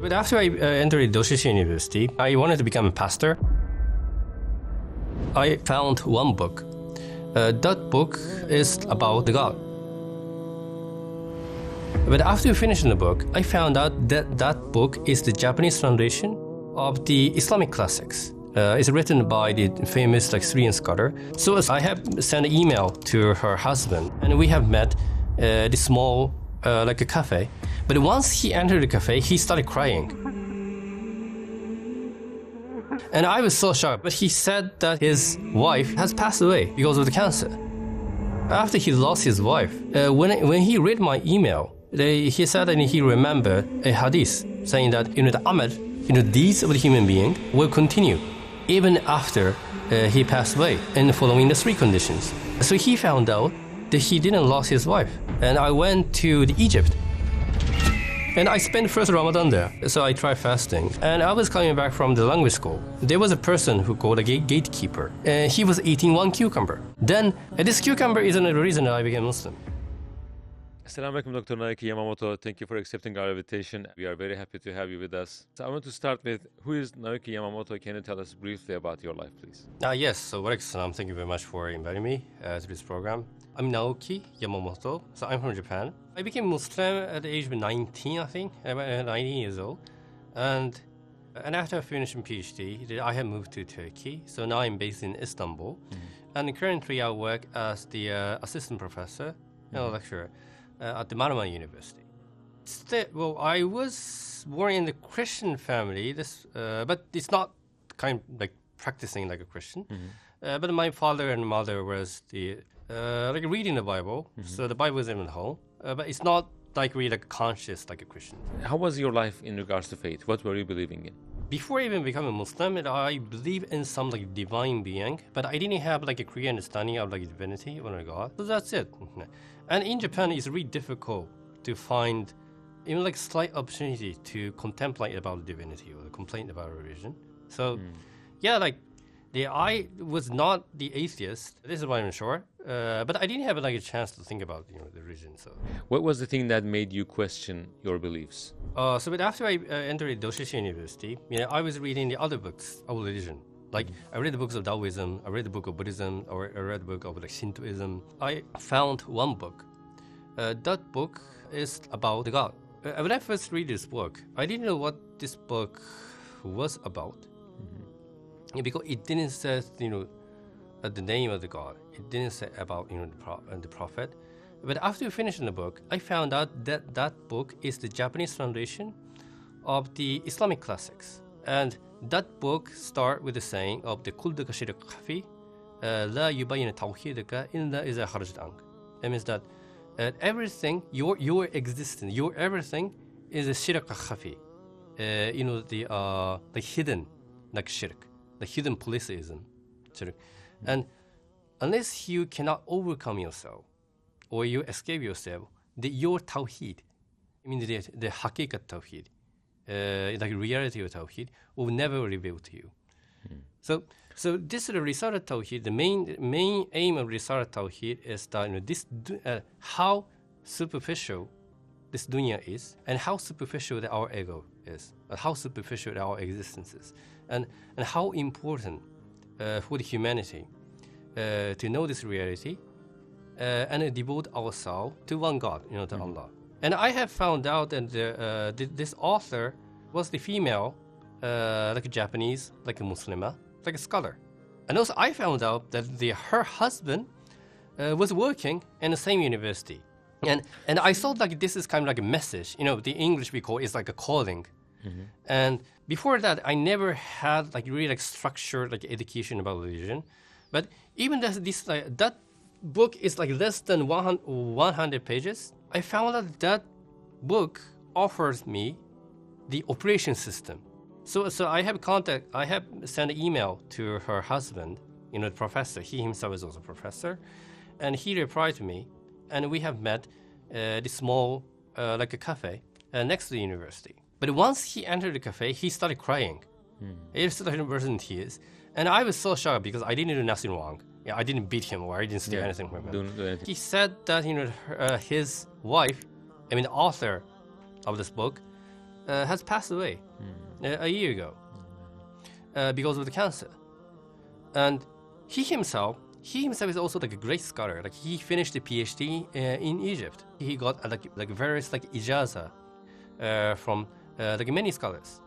But after I entered Doshishi University, I wanted to become a pastor. I found one book. That book is about God. But after finishing the book, I found out that that book is the Japanese translation of the Islamic classics. It's written by the famous Syrian scholar. So I have sent an email to her husband, and we have met this small, a cafe. But once he entered the cafe, he started crying. And I was so shocked. But he said that his wife has passed away because of the cancer. After he lost his wife, when he read my email, he said that he remembered a hadith saying that the amal, the deeds of the human being will continue even after he passed away and following the three conditions. So he found out that he didn't lose his wife. And I went to Egypt. And I spent first Ramadan there, so I tried fasting. And I was coming back from the language school. There was a person who called a gatekeeper, and he was eating one cucumber. Then, this cucumber isn't the reason that I became Muslim. Assalamu alaikum, Dr. Naoki Yamamoto. Thank you for accepting our invitation. We are very happy to have you with us. So I want to start with, who is Naoki Yamamoto? Can you tell us briefly about your life, please? Yes, so welcome. Thank you very much for inviting me to this program. I'm Naoki Yamamoto, so I'm from Japan. I became Muslim at the age of 19, I think, 19 years old. And after finishing PhD, I have moved to Turkey. So now I'm based in Istanbul. And currently I work as the assistant professor and lecturer at the Marmara University. Well, I was born in the Christian family, but it's not kind of like practicing like a Christian. But my father and mother was reading the Bible, so the Bible is in the home, but it's not like really conscious like a Christian. How was your life in regards to faith? What were you believing in? Before even becoming Muslim, I believe in some divine being, but I didn't have a clear understanding of divinity or God. So that's it. And in Japan, it's really difficult to find even slight opportunity to contemplate about divinity or complain about religion. So, I was not the atheist. This is what I'm sure. But I didn't have a chance to think about the religion. So, what was the thing that made you question your beliefs? But after I entered Doshishi University, I was reading the other books of religion. I read the books of Taoism, I read the book of Buddhism, or I read the book of Shintoism. I found one book. That book is about God. When I first read this book, I didn't know what this book was about. Because it didn't say, the name of the God. It didn't say about, the prophet. But after finishing the book, I found out that that book is the Japanese translation of the Islamic classics. And that book starts with the saying of the Kuldaka Shirak Khafi, La yubayina tawhidaka illa iza kharajta ank. That means that everything, your existence, your everything is a Shirak Khafi. The hidden, like shirk. The hidden polytheism. And unless you cannot overcome yourself or you escape yourself, your tawhid, the hakikat tawhid, reality of tawhid, will never reveal to you. So this is the result of tawhid. The main aim of result of tawhid is that how superficial this dunya is, and how superficial that our ego is, and how superficial our existence is, and how important for the humanity to know this reality and devote ourselves to one God, to Allah. And I have found out that this author was the female, a Japanese, a Muslima, a scholar. And also I found out that her husband was working in the same university. And I thought this is kind of a message. The English we call is a calling. And before that, I never had really structured education about religion. But even that book is less than 100 pages. I found out that book offers me the operation system. So I have sent an email to her husband, the professor. He himself is also a professor. And he replied to me, and we have met this small, a cafe next to the university. But once he entered the cafe, he started crying. He started bursting in tears. And I was so shocked because I didn't do nothing wrong. I didn't beat him or I didn't steal anything from him. He said that his wife, the author of this book, has passed away a year ago because of the cancer. And he himself is also like a great scholar. Like he finished a PhD in Egypt. He got like various like ijaza from like many scholars.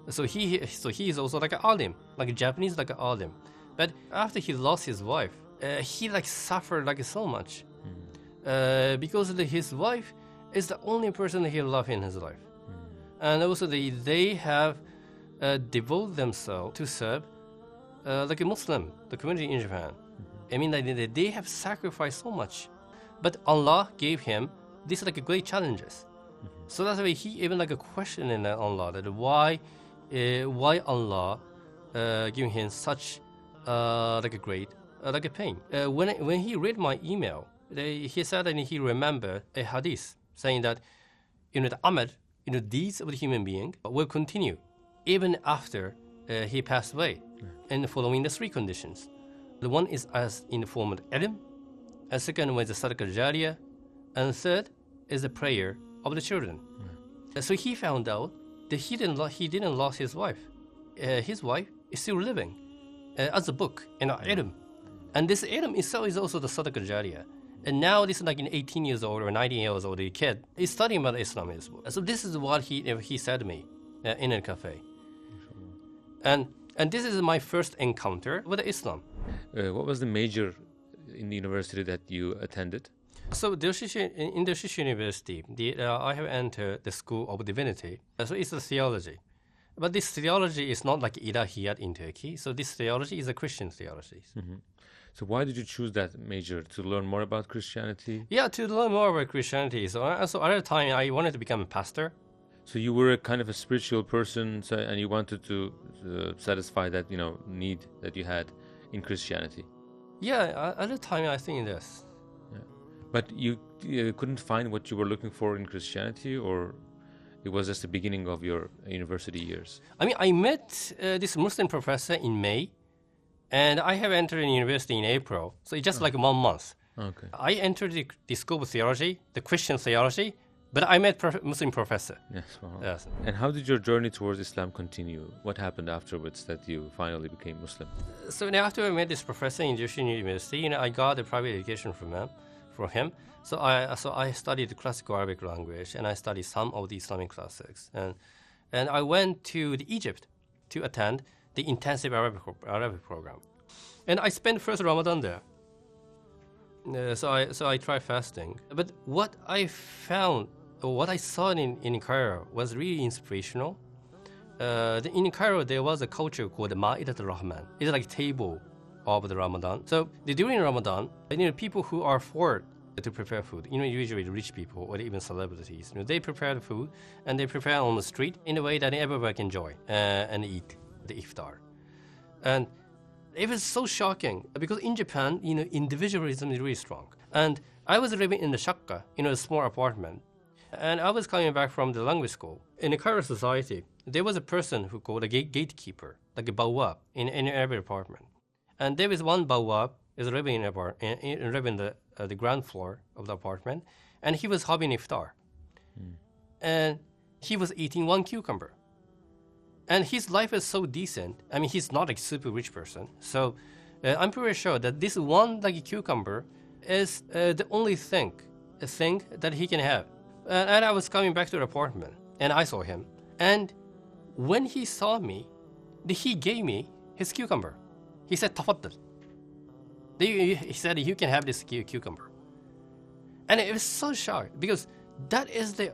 So he is also like an alim, like a Japanese like an alim. But after he lost his wife, he like suffered like so much because his wife is the only person that he loved in his life, and also they have devoted themselves to serve like a Muslim, the community in Japan. I mean, like, they have sacrificed so much, but Allah gave him these like great challenges. So that's why he even like a question in Allah that why Allah giving him such like a great like a pain. When he read my email, he said that he remembered a hadith saying that the amal, deeds of the human being will continue even after he passed away, and following the three conditions. The one is as in the form of ilm, and second one is the sadaqah jariyah, and third is the prayer of the children. So he found out that he didn't lose his wife. His wife is still living as a book in ilm, and this ilm itself is also the sadaqah jariyah. And now this is like an 18 years old or 19 years old kid is studying about Islam as well. So this is what he said to me in a cafe. And this is my first encounter with Islam. What was the major in the university that you attended? So in the Shishi University, I have entered the School of Divinity. So it's a theology. But this theology is not like Ilahiyat in Turkey. So this theology is a Christian theology. Mm-hmm. So why did you choose that major? To learn more about Christianity? Yeah, to learn more about Christianity. So at the time, I wanted to become a pastor. So you were a kind of a spiritual person, and you wanted to satisfy that need that you had in Christianity. Yeah, at the time, I think this. Yeah. But you couldn't find what you were looking for in Christianity, or it was just the beginning of your university years? I mean, I met this Muslim professor in May, and I have entered the university in April. So it's just like 1 month. Okay. I entered the School of Theology, the Christian theology, but I met Muslim professor. Yes, wow. Yes. And how did your journey towards Islam continue? What happened afterwards that you finally became Muslim? So after I met this professor in Jushin University, I got a private education from him. So I studied the classical Arabic language, and I studied some of the Islamic classics. And I went to Egypt to attend the intensive Arabic program. And I spent first Ramadan there. So I tried fasting. But what I found, or what I saw in Cairo was really inspirational. In Cairo, there was a culture called the Ma'idat al-Rahman. It's like table of the Ramadan. So during Ramadan, people who are forward to prepare food, usually rich people or even celebrities, they prepare the food and they prepare on the street in a way that everyone can enjoy and eat the iftar. And it was so shocking because in Japan, individualism is really strong. And I was living in the shakka, a small apartment. And I was coming back from the language school. In the Cairo society, there was a person who called a gatekeeper, like a bawab, in every apartment. And there was one bawab is living in the ground floor of the apartment, and he was having iftar. And he was eating one cucumber. And his life is so decent. I mean, he's not a super rich person. So I'm pretty sure that this one cucumber is the only thing that he can have. And I was coming back to the apartment, and I saw him. And when he saw me, he gave me his cucumber. He said, "Tafaddal." He said, "You can have this cucumber." And it was so shocked because that is the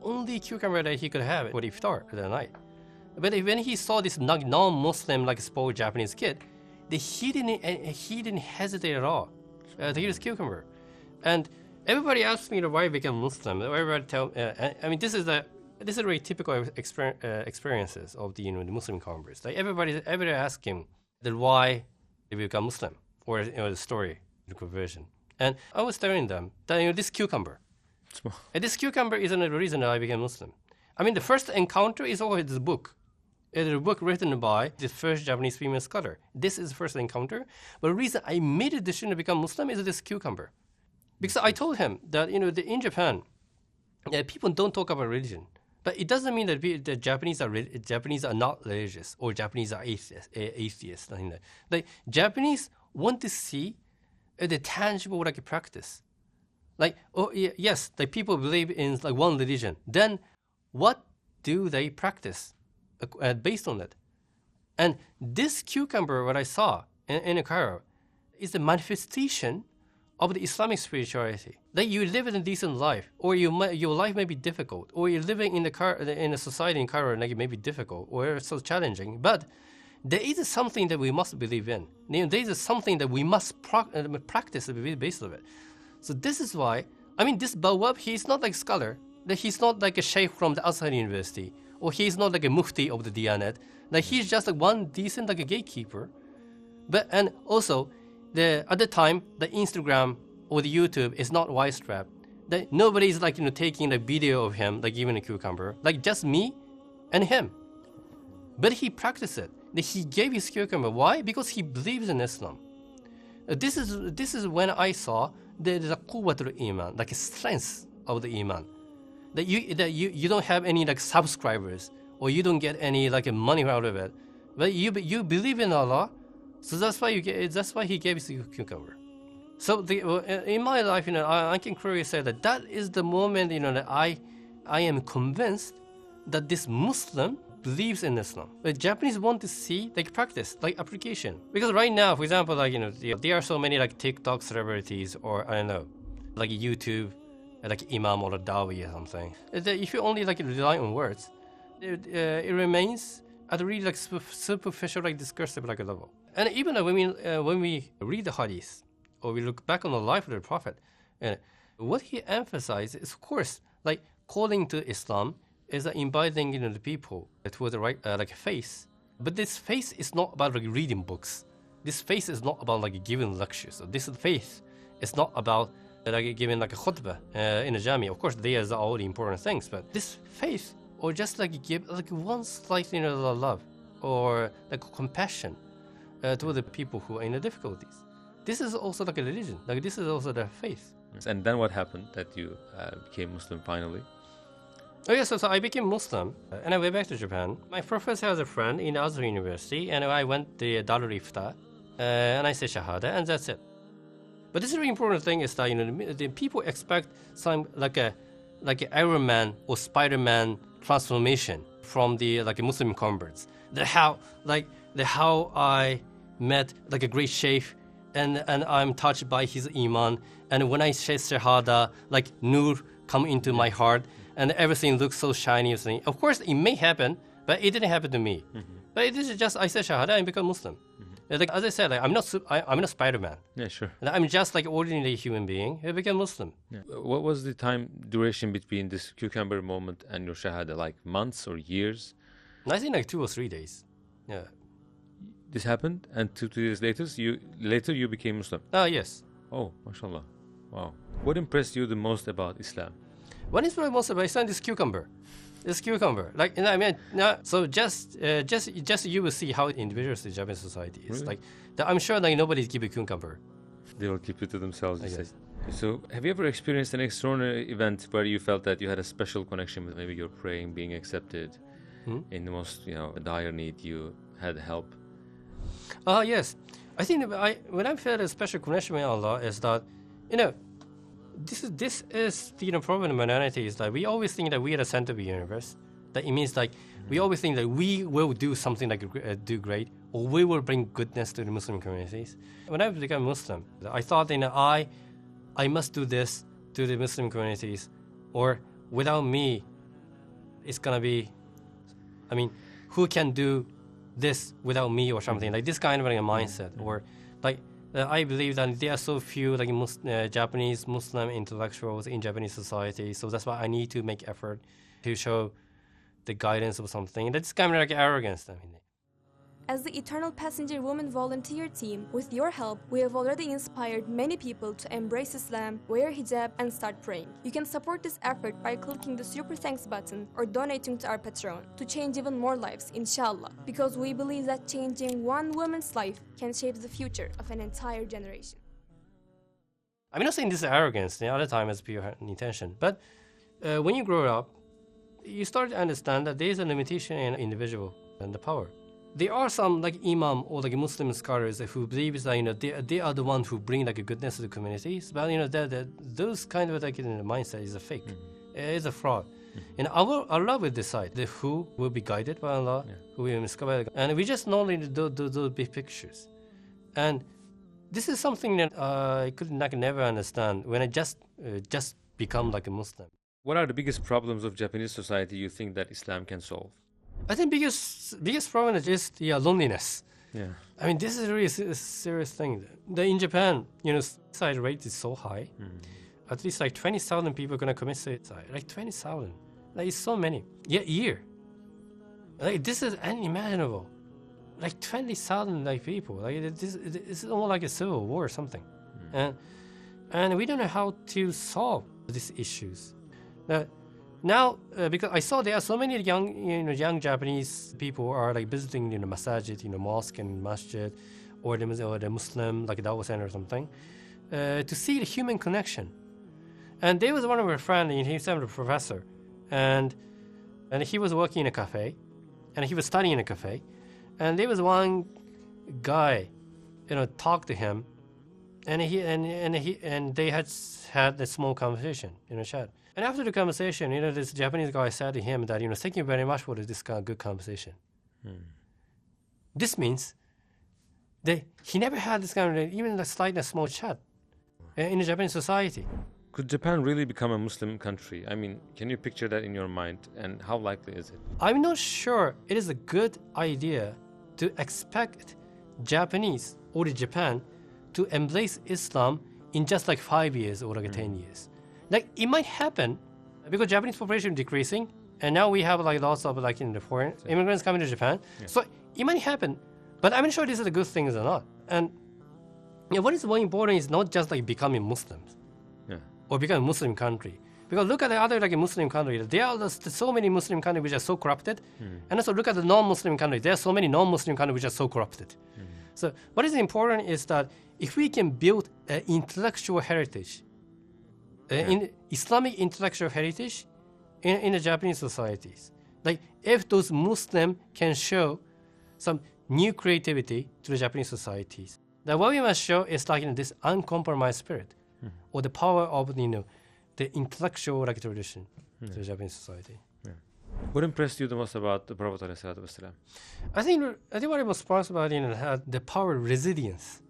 only cucumber that he could have for iftar that night. But when he saw this non-Muslim, like spoiled Japanese kid, he didn't hesitate at all to eat his cucumber. And everybody asked me why I became Muslim. Everybody tell, I mean, this is really typical experiences of the Muslim converts. Like everybody asks him that why they become Muslim or the story, the conversion. And I was telling them that this cucumber, and this cucumber isn't the reason that I became Muslim. I mean, the first encounter is always this book. It's a book written by the first Japanese female scholar. This is the first encounter. But the reason I made a decision to become Muslim is this cucumber. Because I told him that, in Japan, people don't talk about religion. But it doesn't mean that the Japanese are not religious or Japanese are atheists. Nothing like that. Like Japanese want to see the tangible like practice. Like yes, the people believe in like one religion. Then what do they practice based on it? And this cucumber, what I saw in Cairo, is the manifestation of the Islamic spirituality. That you live in a decent life, or your life may be difficult, or you're living in a society in Cairo like it may be difficult or so challenging. But there is something that we must believe in. There is something that we must practice based on it. So this is why, I mean, this Bawab, he's not like a scholar. He's not like a sheikh from the Azhar University, or he's not like a mufti of the Diyanet. Like he's just like one decent like a gatekeeper. But and also, at the time, the Instagram or the YouTube is not widespread. That nobody's like taking a video of him like giving a cucumber, like just me and him. But he practiced it. He gave his cucumber. Why? Because he believes in Islam. This is when I saw the quwwatul iman, like a strength of the iman. That you don't have any like subscribers or you don't get any like money out of it, but you believe in Allah, so that's why He gave us the cucumber. So in my life, I can clearly say that is the moment that I am convinced that this Muslim believes in Islam. The Japanese want to see like practice, like application. Because right now, for example, like there are so many like TikTok celebrities or I don't know, like YouTube, like Imam or Dawi or something. If you only like rely on words, it remains at a really like superficial, like discursive like level. And even when we read the Hadith or we look back on the life of the Prophet, what he emphasized is, of course, like calling to Islam is inviting the people toward the right like faith. But this faith is not about like reading books. This faith is not about like giving lectures. So this faith is not about like giving like a khutbah in a jami. Of course, these are all the important things. But this faith, or just like give like one slight love or like compassion to the people who are in the difficulties. This is also like a religion. Like this is also their faith. And then what happened that you became Muslim finally? Oh yes, so I became Muslim and I went back to Japan. My professor has a friend in Azhar University, and I went to the Darul Ifta and I said Shahada, and that's it. But this really important thing is that the people expect some like a Iron Man or Spider-Man transformation from the like Muslim converts. How I met like a great sheikh and I'm touched by his iman, and when I say Shahada, like nur come into my heart. And everything looks so shiny. Of course, it may happen, but it didn't happen to me. Mm-hmm. But it is just I said Shahada and become Muslim. Mm-hmm. Like as I said, like, I'm not Spider-Man. Yeah, sure. And I'm just like ordinary human being. I became Muslim. Yeah. What was the time duration between this cucumber moment and your Shahada? Like months or years? I think like 2 or 3 days. Yeah. This happened, and 2 years later, you became Muslim. Yes. Oh, mashallah. Wow. What impressed you the most about Islam? What is most about Islam? This cucumber. Like, I mean, so just you will see how individuals in Japanese society is. Really? Like, I'm sure like nobody's give a cucumber. They will keep it to themselves. I guess. So, have you ever experienced an extraordinary event where you felt that you had a special connection with maybe your praying being accepted? In the most dire need, you had help? Yes. I think when I felt a special connection with Allah is that this is the problem in humanity is that we always think that we are the center of the universe. That it means like we always think that we will do something like do great, or we will bring goodness to the Muslim communities. When I became Muslim, I thought I must do this to the Muslim communities, or without me, it's gonna be. I mean, who can do this without me or something like this kind of like a mindset, or like. I believe that there are so few like Japanese Muslim intellectuals in Japanese society, so that's why I need to make effort to show the guidance of something. That's kind of like arrogance. I mean. As the Eternal Passenger Women Volunteer Team, with your help, we have already inspired many people to embrace Islam, wear hijab, and start praying. You can support this effort by clicking the Super Thanks button or donating to our Patreon to change even more lives, inshallah. Because we believe that changing one woman's life can shape the future of an entire generation. I'm not saying this is arrogance. The other time it's pure intention. But when you grow up, you start to understand that there is a limitation in individual and the power. There are some like imam or like Muslim scholars who believe that they are the ones who bring like a goodness to the communities, but those kind of like mindset is a fake. It is a fraud. And Allah will decide who will be guided by Allah, who will be misguided, and we just know those big pictures. And this is something that I could never understand when I just become like a Muslim. What are the biggest problems of Japanese society you think that Islam can solve? I think biggest problem is just loneliness. Yeah. I mean, this is really a serious thing. In Japan, suicide rate is so high. At least like 20,000 people are going to commit suicide. Like 20,000. Like it's so many. Yeah, year. Like this is unimaginable. Like 20,000 like people. Like this is almost like a civil war or something. And we don't know how to solve these issues. Now, because I saw there are so many young Japanese people who are like visiting masajid, mosque and masjid, or the Muslim like Dawah center or something, to see the human connection. And there was one of our friends, he's a professor, and he was working in a cafe, and he was studying in a cafe, and there was one guy, talked to him, and they had a small conversation in a chat. And after the conversation, this Japanese guy said to him that, thank you very much for this kind of good conversation. This means that he never had this kind of, even a small chat in the Japanese society. Could Japan really become a Muslim country? I mean, can you picture that in your mind? And how likely is it? I'm not sure it is a good idea to expect Japanese or Japan to embrace Islam in just like 5 years or like 10 years. Like it might happen because Japanese population is decreasing, and now we have like lots of like the foreign immigrants coming to Japan. Yeah. So it might happen, but I'm not sure this is a good thing or not. And what is more important is not just like becoming Muslims or becoming a Muslim country. Because look at the other like Muslim countries. There are so many Muslim countries which are so corrupted, and also look at the non-Muslim countries. There are so many non-Muslim countries which are so corrupted. So what is important is that if we can build an intellectual heritage, in Islamic intellectual heritage in the Japanese societies. Like if those Muslims can show some new creativity to the Japanese societies, then what we must show is like this uncompromised spirit or the power of the intellectual like tradition to the Japanese society. What impressed you the most about the Prophet ﷺ? I think what I was impressed about had the power of resilience.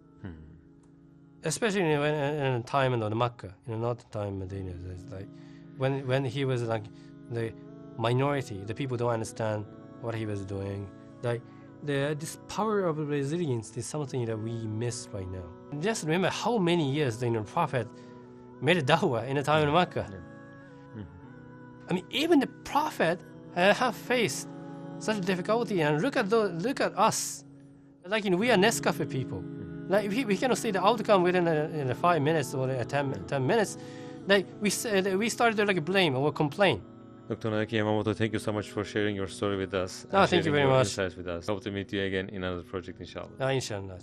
Especially in the time in the Makkah, not the time Medina. Like when he was like the minority, the people don't understand what he was doing. Like this power of resilience is something that we miss right now. Just remember how many years the Prophet made a dawah in the time of Makkah. I mean, even the Prophet have faced such difficulty. And look at us, like we are Nescafe people. Like we cannot see the outcome within 5 minutes or 10 minutes. Like we started to like blame or complain. Dr. Naoki Yamamoto, thank you so much for sharing your story with us. Thank you very much. Insights with us. Hope to meet you again in another project, inshallah. Inshallah.